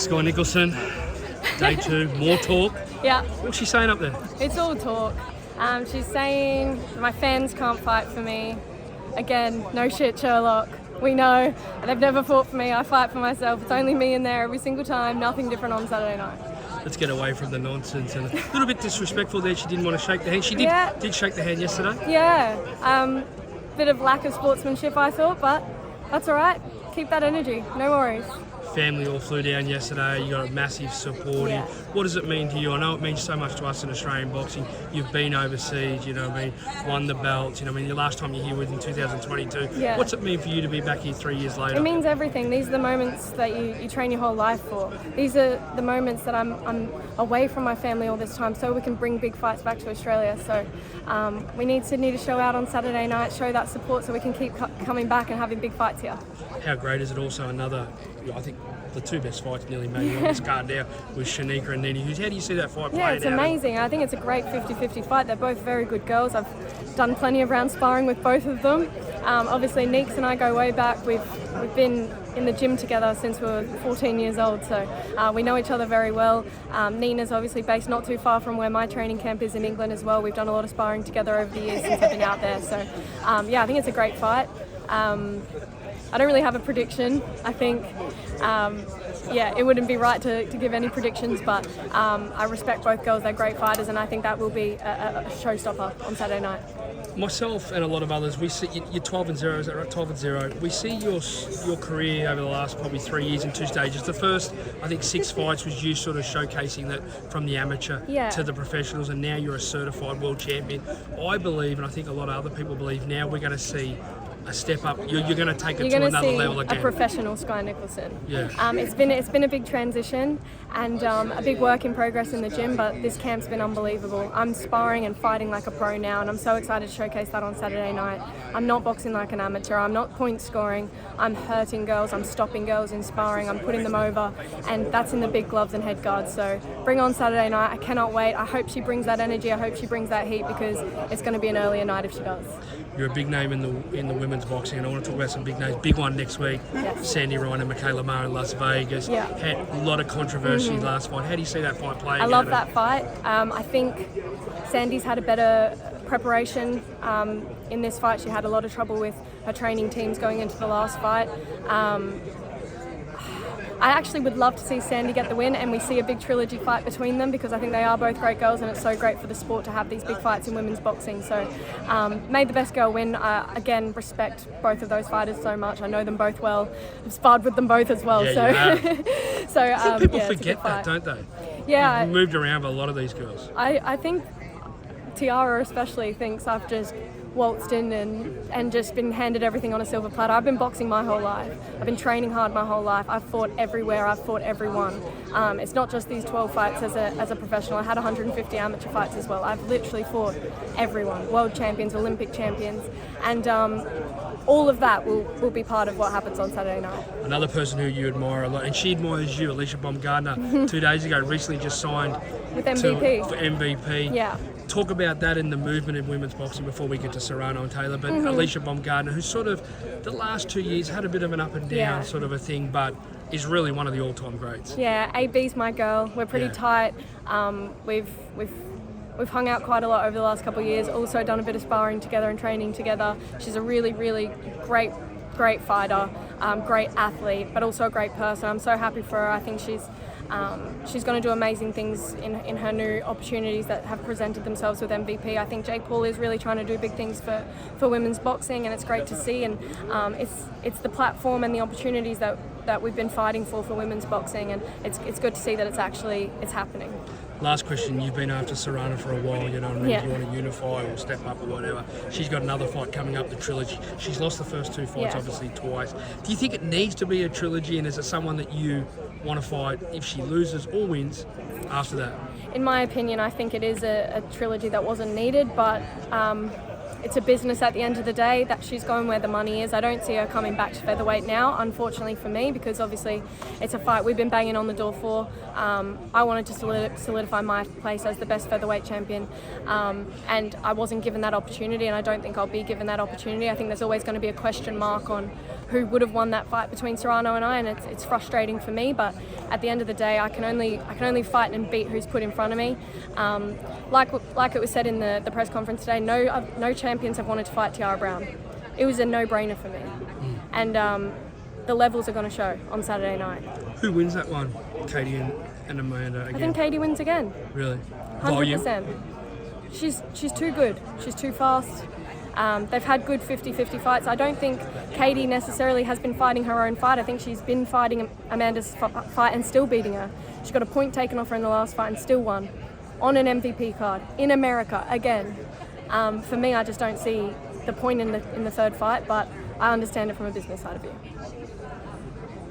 Skye Nicolson, day 2, more talk. Yeah. What's she saying up there? It's all talk. She's saying my fans can't fight for me. Again, no shit, Sherlock. We know. They've never fought for me. I fight for myself. It's only me in there every single time. Nothing different on Saturday night. Let's get away from the nonsense. And a little bit disrespectful there. She didn't want to shake the hand. She did shake the hand yesterday. Yeah. Bit of lack of sportsmanship, I thought, but that's all right. Keep that energy. No worries. Family all flew down yesterday. You got a massive support. Yeah. What does it mean to you? I know it means so much to us in Australian boxing. You've been overseas, won the belts. The last time you're here was in 2022. Yeah. What's it mean for you to be back here 3 years later? It means everything. These are the moments that you train your whole life for. These are the moments that I'm away from my family all this time, so we can bring big fights back to Australia. So we need Sydney to show out on Saturday night, show that support, so we can keep coming back and having big fights here. How great is it also another, I think the two best fights nearly made on this card now with Shanika and Nene Hughes. How do you see that fight playing out? Yeah, it's amazing. I think it's a great 50-50 fight. They're both very good girls. I've done plenty of round sparring with both of them. Obviously, Neeks and I go way back. We've been in the gym together since we were 14 years old, so we know each other very well. Nina's obviously based not too far from where my training camp is in England as well. We've done a lot of sparring together over the years since I've been out there. So, I think it's a great fight. I don't really have a prediction. I think, it wouldn't be right to give any predictions, but I respect both girls. They're great fighters, and I think that will be a showstopper on Saturday night. Myself and a lot of others, we see you're 12-0, is that right? 12-0. We see your career over the last probably 3 years in 2 stages. The first, I think, 6 fights was you sort of showcasing that from the amateur to the professionals, and now you're a certified world champion. I believe, and I think a lot of other people believe, now we're going to see a step up. You're going to take it to another level again. A professional Skye Nicolson. Yeah. It's been a big transition and a big work in progress in the gym, but this camp's been unbelievable. I'm sparring and fighting like a pro now, and I'm so excited to showcase that on Saturday night. I'm not boxing like an amateur. I'm not point scoring. I'm hurting girls. I'm stopping girls in sparring. I'm putting them over, and that's in the big gloves and head guards. So bring on Saturday night. I cannot wait. I hope she brings that energy. I hope she brings that heat, because it's going to be an earlier night if she does. You're a big name in the women's boxing, and I want to talk about some big names. Big one next week, yes. Sandy Ryan and Michaela Maher in Las Vegas. Yeah. Had a lot of controversy last fight. How do you see that fight playing? I love that fight. I think Sandy's had a better preparation in this fight. She had a lot of trouble with her training teams going into the last fight. I actually would love to see Sandy get the win, and we see a big trilogy fight between them, because I think they are both great girls, and it's so great for the sport to have these big fights in women's boxing. So may the best girl win. Again, respect both of those fighters so much. I know them both well. I've sparred with them both as well. Yeah, so people forget that, don't they? Yeah. You've moved around with a lot of these girls. I think Tiara especially thinks I've just waltzed in and just been handed everything on a silver platter. I've been boxing my whole life. I've been training hard my whole life. I've fought everywhere. I've fought everyone. It's not just these 12 fights as a professional. I had 150 amateur fights as well. I've literally fought everyone. World champions, Olympic champions, and all of that will be part of what happens on Saturday night. Another person who you admire a lot, and she admires you, Alicia Baumgardner, 2 days ago, recently just signed with MVP. for MVP. Yeah. Talk about that in the movement in women's boxing before we get to Serrano and Taylor, but Alicia Baumgardner, who's sort of the last 2 years had a bit of an up and down sort of a thing, but is really one of the all-time greats. Yeah, AB's my girl. We're pretty tight. We've hung out quite a lot over the last couple of years. Also done a bit of sparring together and training together. She's a really, really great fighter, great athlete, but also a great person. I'm so happy for her. I think she's going to do amazing things in her new opportunities that have presented themselves with MVP. I think Jake Paul is really trying to do big things for women's boxing, and it's great to see. And it's the platform and the opportunities that we've been fighting for women's boxing, and it's good to see that it's happening. Last question, you've been after Serrano for a while, you know what I mean? Yeah. If you want to unify or step up or whatever. She's got another fight coming up, the trilogy. She's lost the first 2 fights, obviously, twice. Do you think it needs to be a trilogy, and is it someone that you want to fight if she loses or wins after that? In my opinion, I think it is a trilogy that wasn't needed, but it's a business at the end of the day. That she's going where the money is. I don't see her coming back to featherweight now, unfortunately for me, because obviously it's a fight we've been banging on the door for. I wanted to solidify my place as the best featherweight champion, and I wasn't given that opportunity, and I don't think I'll be given that opportunity. I think there's always going to be a question mark on who would have won that fight between Serrano and I, and it's frustrating for me. But at the end of the day, I can only fight and beat who's put in front of me. Like it was said in the press conference today, no champions have wanted to fight Tiara Brown. It was a no-brainer for me, and the levels are going to show on Saturday night. Who wins that one? Katie and Amanda again? I think Katie wins again. Really? 100%. She's too good. She's too fast. They've had good 50-50 fights. I don't think Katie necessarily has been fighting her own fight. I think she's been fighting Amanda's fight and still beating her. She got a point taken off her in the last fight and still won on an MVP card in America again. For me, I just don't see the point in the third fight, but I understand it from a business side of view.